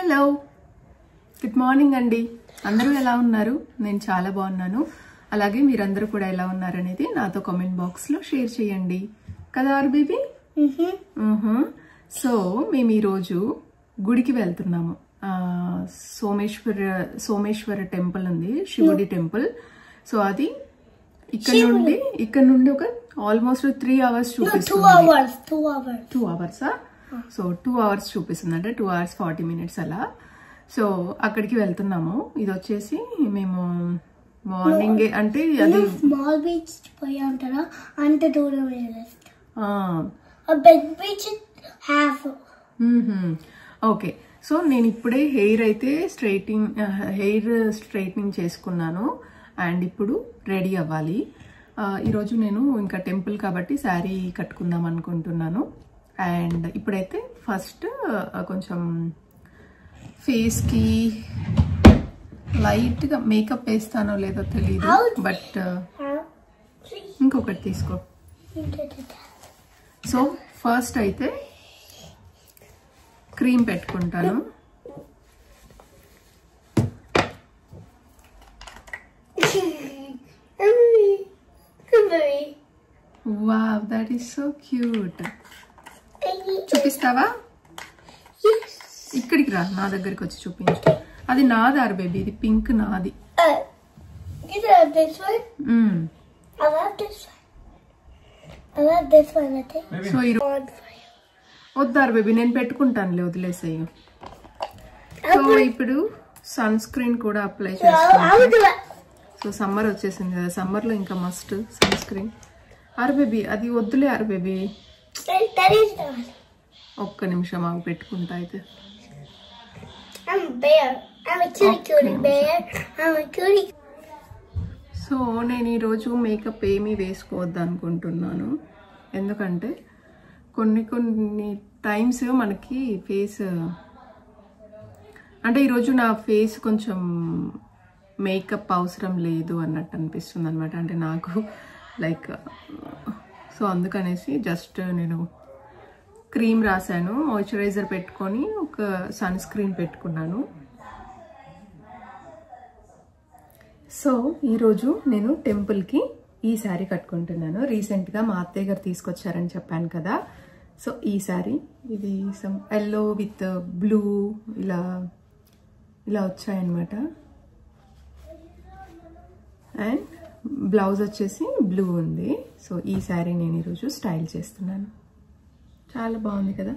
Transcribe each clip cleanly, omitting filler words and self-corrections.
Hello, good morning అండి. అందరూ ఎలా ఉన్నారు? నేను చాలా బాగున్నాను. అలాగే మీరందరూ కూడా ఎలా ఉన్నారనేది నాతో కామెంట్ బాక్స్ లో షేర్ చేయండి కదా బేబీ. సో మేము ఈరోజు గుడికి వెళ్తున్నాము. సోమేశ్వర టెంపుల్ ఉంది, శివుడి టెంపుల్. సో అది ఇక్కడ నుండి ఒక ఆల్మోస్ట్ 3 hours చూపిస్తుంది. 2 hours. సో 2 hours చూపిస్తుంది, అంటే 2 hours 40 minutes అలా. సో అక్కడికి వెళ్తున్నాము. ఇది వచ్చేసి మేము మార్నింగ్, అంటే అది స్మాల్ బీచ్ పోయాం కదా, అంత దూరం ఓకే. సో నేను ఇప్పుడే హెయిర్ స్ట్రైట్నింగ్ చేసుకున్నాను అండ్ ఇప్పుడు రెడీ అవ్వాలి. ఈరోజు నేను ఇంకా టెంపుల్ కాబట్టి శారీ కట్టుకుందాం అనుకుంటున్నాను. అండ్ ఇప్పుడైతే ఫస్ట్ కొంచెం ఫేస్కి లైట్గా మేకప్ వేస్తానో లేదో తెలియదు, బట్ ఇంకొకటి తీసుకో. సో ఫస్ట్ అయితే క్రీమ్ పెట్టుకుంటాను. Wow, that is so cute. చూపిస్తావా? ఇక్కడికి రా, నా దగ్గరికి వచ్చి చూపించు. అది నాదారు బేబీ, ఇది పింక్ నాది. సో వద్దారు బేబీ, నేను పెట్టుకుంటానులే, వదిలేసేయి. సో ఇప్పుడు సన్ స్క్రీన్ కూడా అప్లై చేస్తాను. సో సమ్మర్ వచ్చేసింది కదా, సమ్మర్ లో ఇంకా మస్ట్ సన్ స్క్రీన్. ఆరు బేబీ అది వద్దులే ఆరు బేబీ, ఒక్క నిమిషం ఆగు, పెట్టుకుంటా అయితే. సో నేను ఈరోజు మేకప్ ఏమీ వేసుకోవద్దు అనుకుంటున్నాను. ఎందుకంటే కొన్ని టైమ్స్ మనకి ఫేస్, అంటే ఈరోజు నా ఫేస్ కొంచెం మేకప్ అవసరం లేదు అన్నట్టు అనిపిస్తుంది అనమాట. అంటే నాకు లైక్, సో అందుకనేసి జస్ట్ నేను క్రీమ్ రాశాను, మాయిశ్చరైజర్ పెట్టుకొని ఒక సన్ స్క్రీన్ పెట్టుకున్నాను. సో ఈరోజు నేను టెంపుల్కి ఈ శారీ కట్టుకుంటున్నాను. రీసెంట్గా మా అత్తయ్య గారు తీసుకొచ్చారని చెప్పాను కదా. సో ఈ శారీ, ఇది సమ్ ఎల్లో విత్ బ్లూ ఇలా వచ్చాయన్నమాట. అండ్ బ్లౌజ్ వచ్చేసి బ్లూ ఉంది. సో ఈ శారీ నేను ఈరోజు స్టైల్ చేస్తున్నాను. చాలా బాగుంది కదా.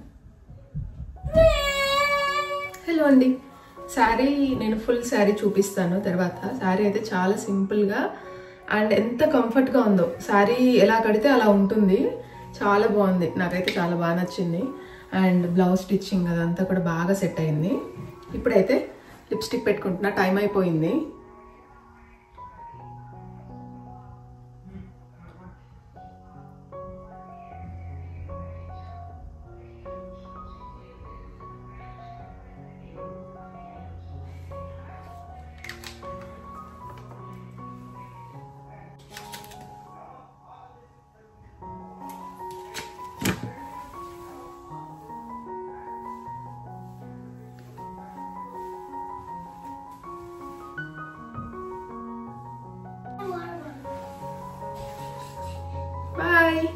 హలో అండి, శారీ నేను ఫుల్ శారీ చూపిస్తాను తర్వాత. శారీ అయితే చాలా సింపుల్గా అండ్ ఎంత కంఫర్ట్గా ఉందో. శారీ ఎలా కడితే అలా ఉంటుంది, చాలా బాగుంది, నాకైతే చాలా బాగా నచ్చింది. అండ్ బ్లౌజ్ స్టిచ్చింగ్ అదంతా కూడా బాగా సెట్ అయింది. ఇప్పుడైతే లిప్స్టిక్ పెట్టుకుంటున్నా, టైం అయిపోయింది. Bye.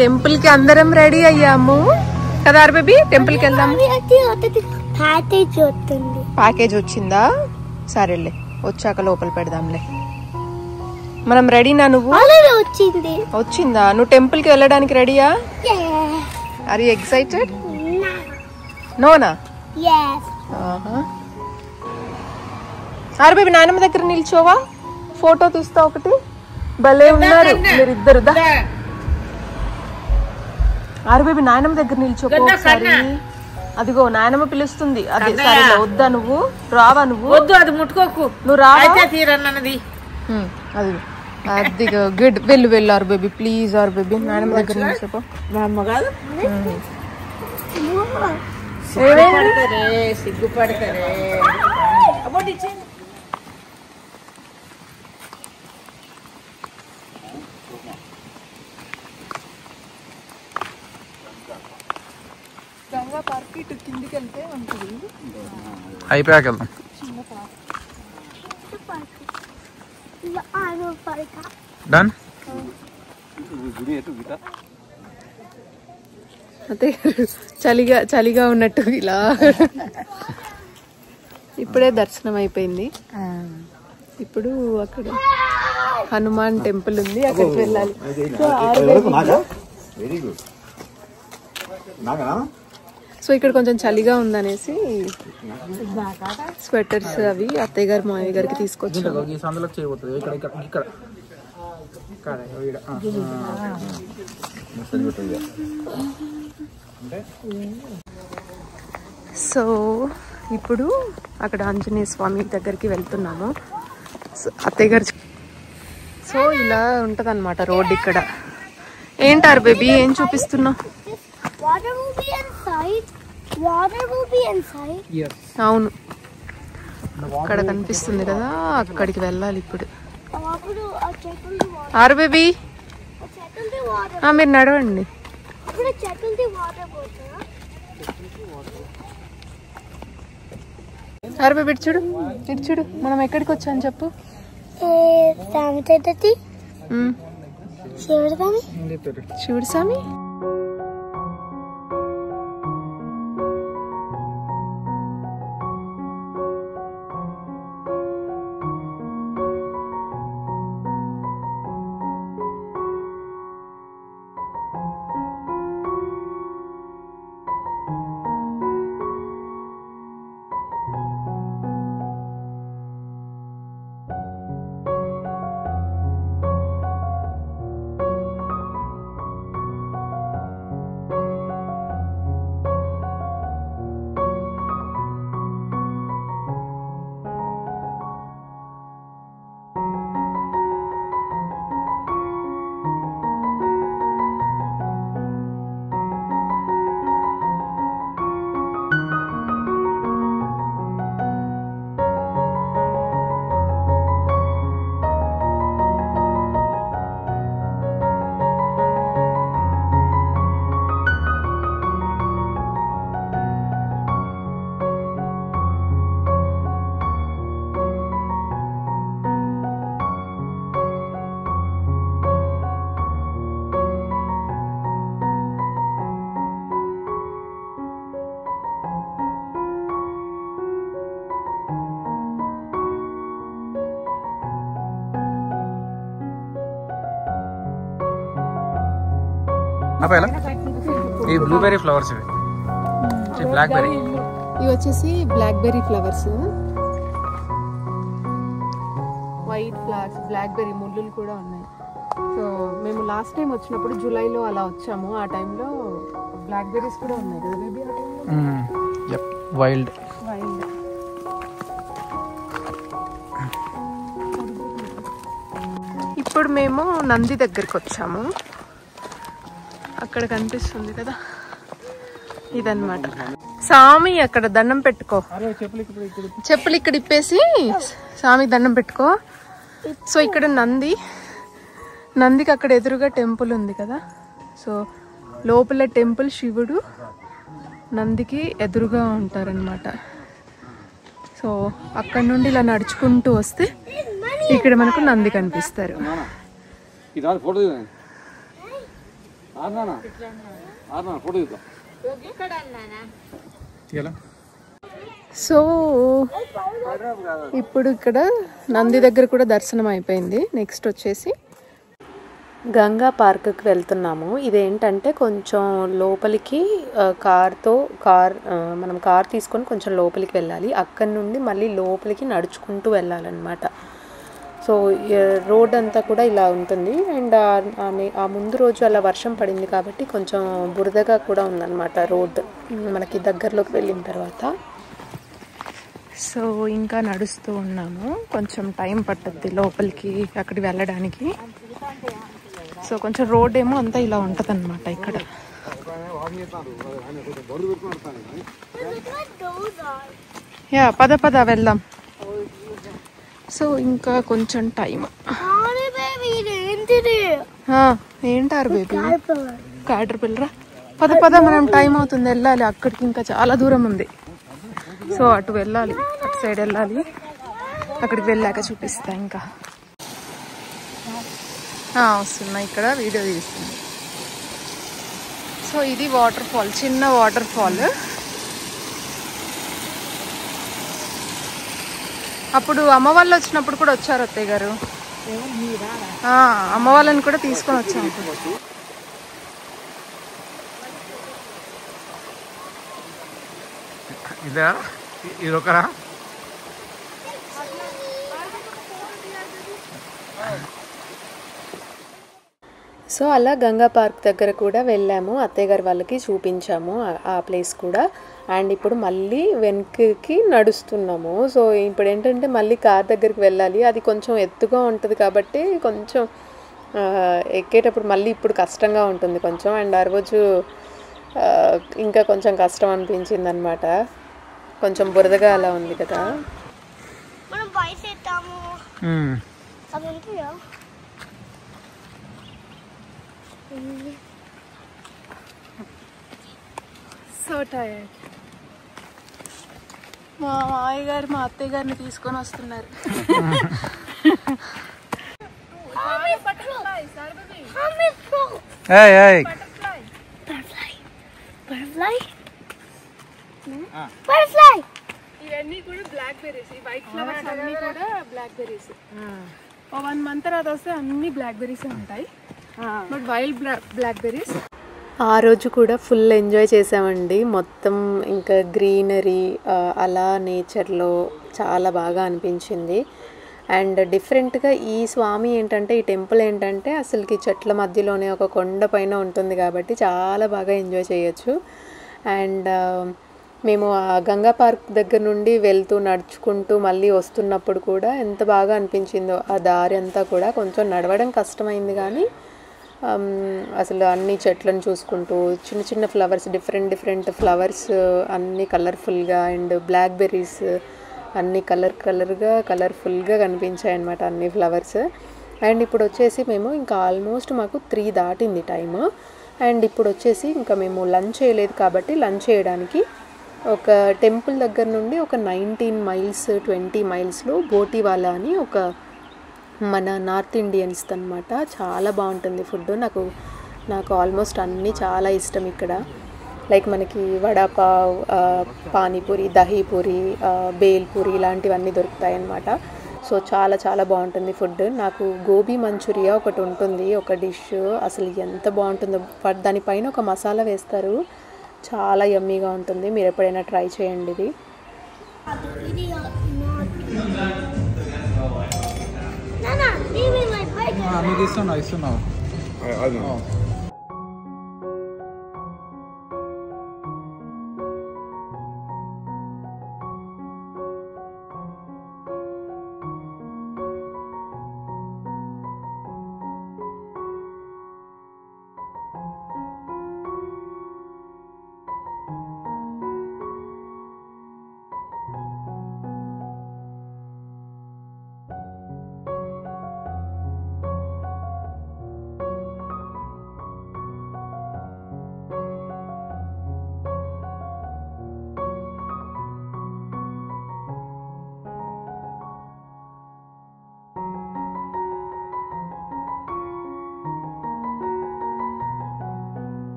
టెంపుల్ కి అందరం రెడీ అయ్యాము కదా బేబీ. టెంపుల్ కి వెళ్దాం. ప్యాకేజ్ వచ్చిందా? సరేలే, వచ్చాక లోపల పెడదాంలే. మనం రెడీనా? నువ్వు వచ్చిందా? నువ్వు టెంపుల్ కి వెళ్ళడానికి రెడీయా? Are you excited? నోనా? బేబీ నాయనమ్మ దగ్గర నిల్చోవా, ఫోటో తీస్తా ఒకటి. భలే ఉన్నారు మీరిద్దరు. బేబీ నాయనమ్మ దగ్గర నిల్చో ఒకసారి. అదిగో నాయనమ్మ పిలుస్తుంది. అది సరే, వద్దా? నువ్వు రావా? నువ్వు వద్దు, అది ముట్టుకోకు. నువ్వు రావా? తీరన్నది అది అదిగో గుడ్. వెళ్ళు వెళ్ళు ఆర్ బేబీ, ప్లీజ్ ఆర్ బేబీ నాయనమ్మ దగ్గర నిల్చోపో. మా అమ్మ కాదు, సిగ్గుపడతారే. గంగా పార్క్ ఇటు కిందికి వెళ్తే ఉంటుంది. అయిపోయాక వెళ్దాం. డన్. అదే చలిగా ఉన్నట్టు ఇలా. ఇప్పుడే దర్శనం అయిపోయింది. ఇప్పుడు అక్కడ హనుమాన్ టెంపుల్ ఉంది, అక్కడికి వెళ్ళాలి. సో ఇక్కడ కొంచెం చలిగా ఉందనేసి స్వెటర్స్ అవి అత్తయ్య గారు మామయ్య గారికి తీసుకొచ్చారు. సో ఇప్పుడు అక్కడ ఆంజనేయ స్వామి దగ్గరికి వెళ్తున్నాము అత్తయ్య గారు. సో ఇలా ఉంటది అన్నమాట రోడ్ ఇక్కడ. ఏంటారు బేబీ, ఏం చూపిస్తున్నావు? అవును, అక్కడ కనిపిస్తుంది కదా, అక్కడికి వెళ్ళాలి ఇప్పుడు. ఆరు బేబీ మీరు నడవండి. ఆరు బేబీ ఇటు చూడు, ఇటు చూడు. మనం ఎక్కడికి వచ్చాను చెప్పు. శివుడు స్వామి. ఈ బ్లూబెర్రీ ఫ్లవర్స్, ఇవి బ్లాక్ బెర్రీ. ఇవి వచ్చేసి blackberry flowers, white flowers, blackberry ముళ్ళులు కూడా ఉన్నాయి. సో మేము లాస్ట్ టైం వచ్చినప్పుడు జూలైలో అలా వచ్చాము. ఆ టైంలో బ్లాక్ బెర్రీస్ కూడా ఉన్నాయి కదా బేబీ. వైల్డ్. ఇప్పుడు మేము నంది దగ్గరికి వచ్చాము. అక్కడ కనిపిస్తుంది కదా, ఇదన్నమాట స్వామి. అక్కడ దండం పెట్టుకో, చెప్పులు ఇక్కడ ఇప్పేసి స్వామికి దండం పెట్టుకో. సో ఇక్కడ నందికి అక్కడ ఎదురుగా టెంపుల్ ఉంది కదా. సో లోపల టెంపుల్, శివుడు నందికి ఎదురుగా ఉంటారనమాట. సో అక్కడ నుండి ఇలా నడుచుకుంటూ వస్తే ఇక్కడ మనకు నంది కనిపిస్తారు. సో ఇప్పుడు ఇక్కడ నంది దగ్గర కూడా దర్శనం అయిపోయింది. నెక్స్ట్ వచ్చేసి గంగా పార్క్కి వెళ్తున్నాము. ఇదేంటంటే కొంచెం లోపలికి మనం కార్ తీసుకొని కొంచెం లోపలికి వెళ్ళాలి. అక్కడి నుండి మళ్ళీ లోపలికి నడుచుకుంటూ వెళ్ళాలన్నమాట. సో రోడ్ అంతా కూడా ఇలా ఉంటుంది. అండ్ ఆ ముందు రోజు అలా వర్షం పడింది కాబట్టి కొంచెం బురదగా కూడా ఉందన్నమాట రోడ్ మనకి దగ్గరలోకి వెళ్ళిన తర్వాత. సో ఇంకా నడుస్తూ ఉన్నాము. కొంచెం టైం పట్టుద్ది లోపలికి అక్కడికి వెళ్ళడానికి. సో కొంచెం రోడ్ ఏమో అంతా ఇలా ఉంటుంది అన్నమాట ఇక్కడ. యా పద పద వెళ్దాం. సో ఇంకా కొంచెం టైం. ఏంటారు బేబీ? కాటర్ పిల్లరా, పద పద మనం టైం అవుతుంది వెళ్ళాలి. అక్కడికి ఇంకా చాలా దూరం ఉంది. సో అటు వెళ్ళాలి, అటు సైడ్ వెళ్ళాలి. అక్కడికి వెళ్ళాక చూపిస్తా. ఇంకా వస్తున్నా, ఇక్కడ వీడియో తీస్తుంది. సో ఇది వాటర్ ఫాల్, చిన్న వాటర్ ఫాల్. అప్పుడు అమ్మ వాళ్ళు వచ్చినప్పుడు కూడా వచ్చారు అత్తయ్య గారు. అమ్మ వాళ్ళని కూడా తీసుకొని వచ్చాము. ఇదొకరా సో అలా గంగా పార్క్ దగ్గర కూడా వెళ్ళాము. అత్తయ్య గారి వాళ్ళకి చూపించాము ఆ ప్లేస్ కూడా. అండ్ ఇప్పుడు మళ్ళీ వెనక్కి నడుస్తున్నాము. సో ఇప్పుడు ఏంటంటే మళ్ళీ కార్ దగ్గరికి వెళ్ళాలి. అది కొంచెం ఎత్తుగా ఉంటుంది కాబట్టి కొంచెం ఎక్కేటప్పుడు మళ్ళీ ఇప్పుడు కష్టంగా ఉంటుంది కొంచెం. అండ్ ఆ రోజు ఇంకా కొంచెం కష్టం అనిపించింది అనమాట. కొంచెం బురదగా అలా ఉంది కదా. So tired. మా మామయ్య గారు మా అత్తయ్య గారిని తీసుకొని వస్తున్నారు. ఇవన్నీ కూడా బ్లాక్ బెర్రీస్. ఈ వైట్ ఫ్లవర్స్ అన్ని కూడా బ్లాక్ బెర్రీస్. 1 month తర్వాత వస్తే అన్ని బ్లాక్ బెర్రీస్ ఉంటాయి. But wild blackberries. ఆ రోజు కూడా ఫుల్ ఎంజాయ్ చేసామండి. మొత్తం ఇంకా గ్రీనరీ అలా నేచర్లో చాలా బాగా అనిపించింది. అండ్ డిఫరెంట్గా ఈ స్వామి ఏంటంటే, ఈ టెంపుల్ ఏంటంటే అసలుకి చెట్ల మధ్యలోనే ఒక కొండ పైన ఉంటుంది కాబట్టి చాలా బాగా ఎంజాయ్ చేయొచ్చు. అండ్ మేము ఆ గంగా పార్క్ దగ్గర నుండి వెళ్తూ నడుచుకుంటూ మళ్ళీ వస్తున్నప్పుడు కూడా ఎంత బాగా అనిపించిందో. ఆ దారి అంతా కూడా కొంచెం నడవడం కష్టమైంది కానీ అసలు అన్ని చెట్లను చూసుకుంటూ చిన్న చిన్న ఫ్లవర్స్, డిఫరెంట్ ఫ్లవర్స్ అన్నీ కలర్ఫుల్గా, అండ్ బ్లాక్ బెర్రీస్ అన్నీ కలర్ఫుల్గా కనిపించాయి అన్నమాట అన్ని ఫ్లవర్స్. అండ్ ఇప్పుడు వచ్చేసి మేము ఇంకా ఆల్మోస్ట్ మాకు 3 దాటింది టైము. అండ్ ఇప్పుడు వచ్చేసి ఇంకా మేము లంచ్ చేయలేదు కాబట్టి లంచ్ చేయడానికి ఒక టెంపుల్ దగ్గర నుండి ఒక 19 miles 20 milesలో బోటివాలా అని ఒక మన నార్త్ ఇండియన్స్ అనమాట. చాలా బాగుంటుంది ఫుడ్. నాకు ఆల్మోస్ట్ అన్నీ చాలా ఇష్టం ఇక్కడ. లైక్ మనకి వడాపావ్, పానీపూరి, దహీపూరి, బేల్పూరి ఇలాంటివన్నీ దొరుకుతాయి అన్నమాట. సో చాలా బాగుంటుంది ఫుడ్. నాకు గోబీ మంచూరియా ఒకటి ఉంటుంది, ఒక డిష్. అసలు ఎంత బాగుంటుందో. దానిపైన ఒక మసాలా వేస్తారు, చాలా యమ్మీగా ఉంటుంది. మీరు ఎప్పుడైనా ట్రై చేయండి ఇది. నువ్వు ఇస్తున్నావు